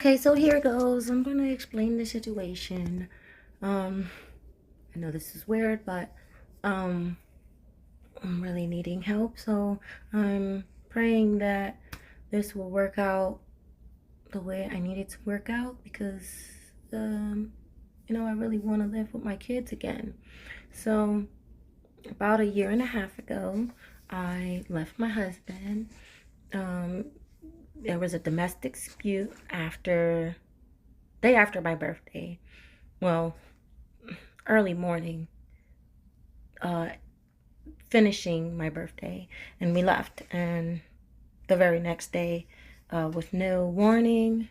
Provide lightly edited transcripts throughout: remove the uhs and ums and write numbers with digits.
Okay, so here goes. I'm gonna explain the situation. I know this is weird, but um, I'm really needing help, so I'm praying that this will work out the way I need it to work out because, I really want to live with my kids again. So, about a year and a half ago, I left my husband. Um, there was a domestic dispute day after my birthday. Well, early morning, uh, finishing my birthday, and we left. And the very next day, with no warning,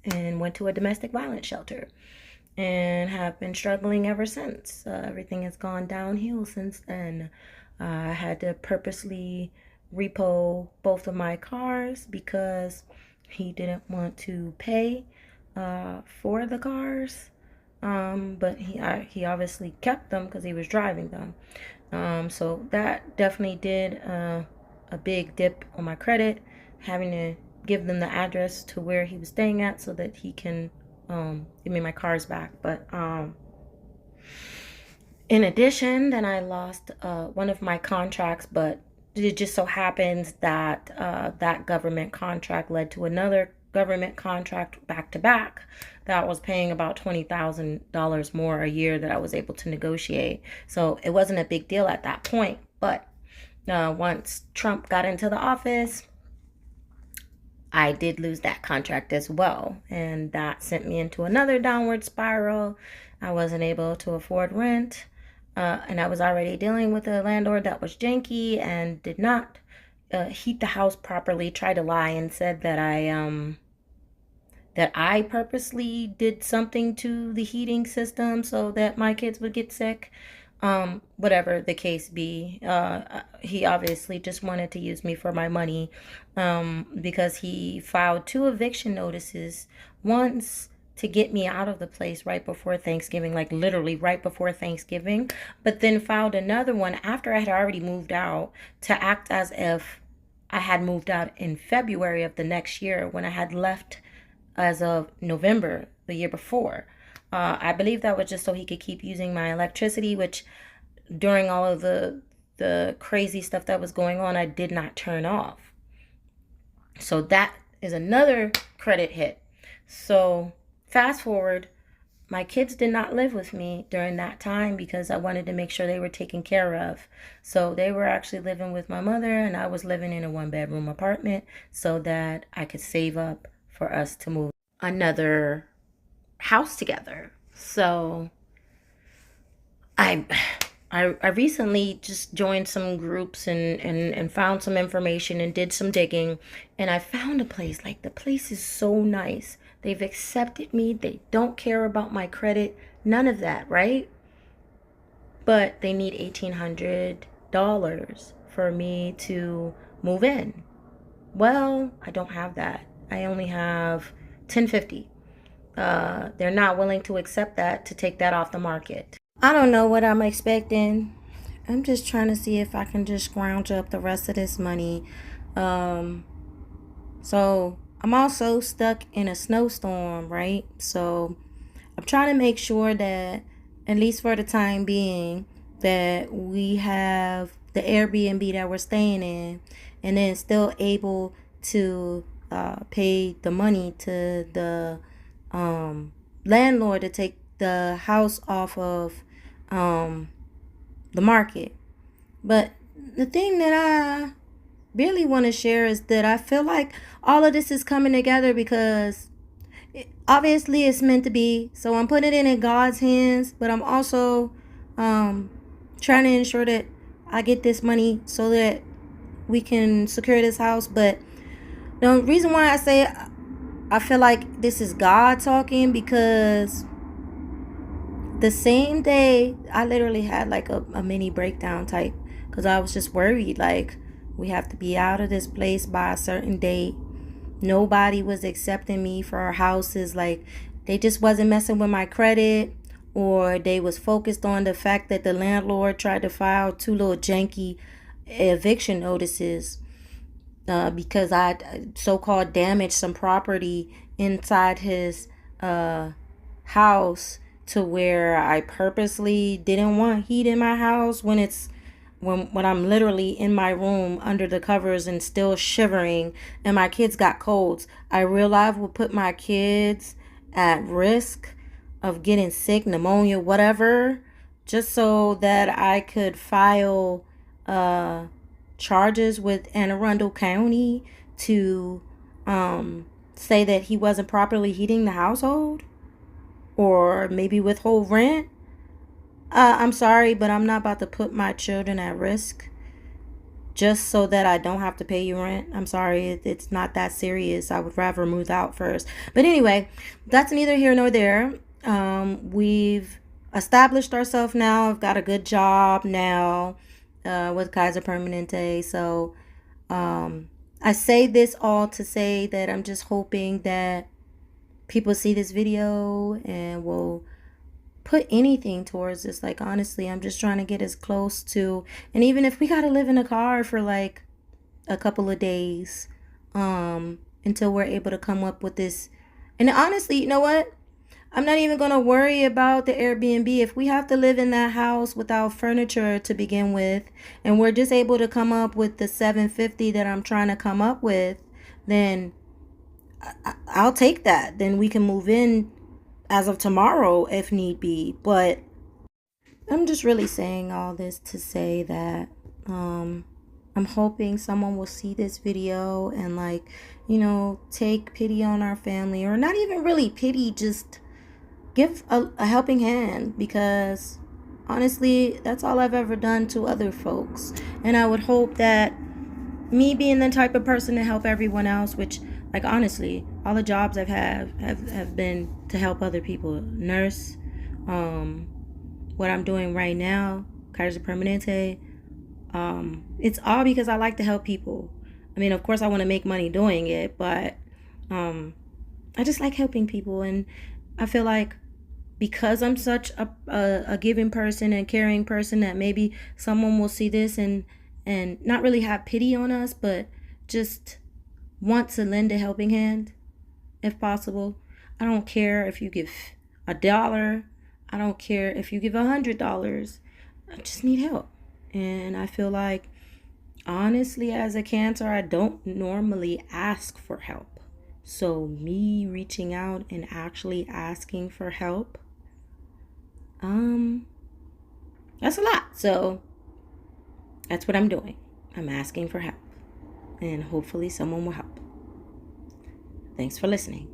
and went to a domestic violence shelter and have been struggling ever since. Everything has gone downhill since then. I had to purposely repo both of my cars because he didn't want to pay for the cars. But he obviously kept them because he was driving them. So that definitely did a big dip on my credit, having to give them the address to where he was staying at so that he can give me my cars back. But in addition, then I lost one of my contracts, but it just so happens that that government contract led to another government contract back to back that was paying about $20,000 more a year that I was able to negotiate. So it wasn't a big deal at that point. But once Trump got into the office, I did lose that contract as well. And that sent me into another downward spiral. I wasn't able to afford rent. And I was already dealing with a landlord that was janky and did not heat the house properly, tried to lie and said that I purposely did something to the heating system so that my kids would get sick. Whatever the case be, he obviously just wanted to use me for my money, because he filed 2 eviction notices, once to get me out of the place right before Thanksgiving, like literally right before Thanksgiving, but then filed another one after I had already moved out to act as if I had moved out in February of the next year when I had left as of November the year before. I believe that was just so he could keep using my electricity, which during all of the crazy stuff that was going on, I did not turn off. So that is another credit hit. So fast forward, my kids did not live with me during that time because I wanted to make sure they were taken care of. So they were actually living with my mother, and I was living in a 1-bedroom apartment so that I could save up for us to move another house together. So I I recently just joined some groups and found some information and did some digging, and I found a place. Like, the place is so nice. They've accepted me. They don't care about my credit. None of that, right? But they need $1,800 for me to move in. Well, I don't have that. I only have 1050. They're not willing to accept that, to take that off the market. I don't know what I'm expecting. I'm just trying to see if I can just scrounge up the rest of this money. Um, so I'm also stuck in a snowstorm, right? So I'm trying to make sure that, at least for the time being, that we have the Airbnb that we're staying in, and then still able to pay the money to the landlord to take the house off of the market. But the thing that I really want to share is that I feel like all of this is coming together because obviously it's meant to be. So I'm putting it in God's hands, but I'm also trying to ensure that I get this money so that we can secure this house. But the reason why I say I feel like this is God talking, because the same day I literally had like a mini breakdown type, because I was just worried, like, we have to be out of this place by a certain date. Nobody was accepting me for our houses. Like, they just wasn't messing with my credit, or they was focused on the fact that the landlord tried to file 2 little janky eviction notices because I so-called damaged some property inside his house to where I purposely didn't want heat in my house when I'm literally in my room under the covers and still shivering and my kids got colds. I realized would put my kids at risk of getting sick, pneumonia, whatever, just so that I could file charges with Anne Arundel County to say that he wasn't properly heating the household or maybe withhold rent. I'm sorry, but I'm not about to put my children at risk just so that I don't have to pay you rent. I'm sorry, it's not that serious. I would rather move out first. But anyway, that's neither here nor there. We've established ourselves now. I've got a good job now with Kaiser Permanente. So I say this all to say that I'm just hoping that people see this video and will put anything towards this. Like, honestly, I'm just trying to get as close to, and even if we gotta live in a car for like a couple of days until we're able to come up with this. And honestly, you know what, I'm not even gonna worry about the Airbnb. If we have to live in that house without furniture to begin with, and we're just able to come up with the 750 that I'm trying to come up with, then I'll take that. Then we can move in as of tomorrow if need be. But I'm just really saying all this to say that I'm hoping someone will see this video and, like, take pity on our family, or not even really pity, just give a helping hand, because honestly, that's all I've ever done to other folks. And I would hope that me being the type of person to help everyone else, which, like, honestly, all the jobs I've had have been to help other people. Nurse, what I'm doing right now, Kaiser Permanente, it's all because I like to help people. I mean, of course I want to make money doing it, but I just like helping people. And I feel like because I'm such a giving person and caring person, that maybe someone will see this and not really have pity on us, but just want to lend a helping hand if possible. I don't care if you give $1. I don't care if you give $100. I just need help. And I feel like, honestly, as a Cancer, I don't normally ask for help. So me reaching out and actually asking for help, that's a lot. So that's what I'm doing. I'm asking for help. And hopefully someone will help. Thanks for listening.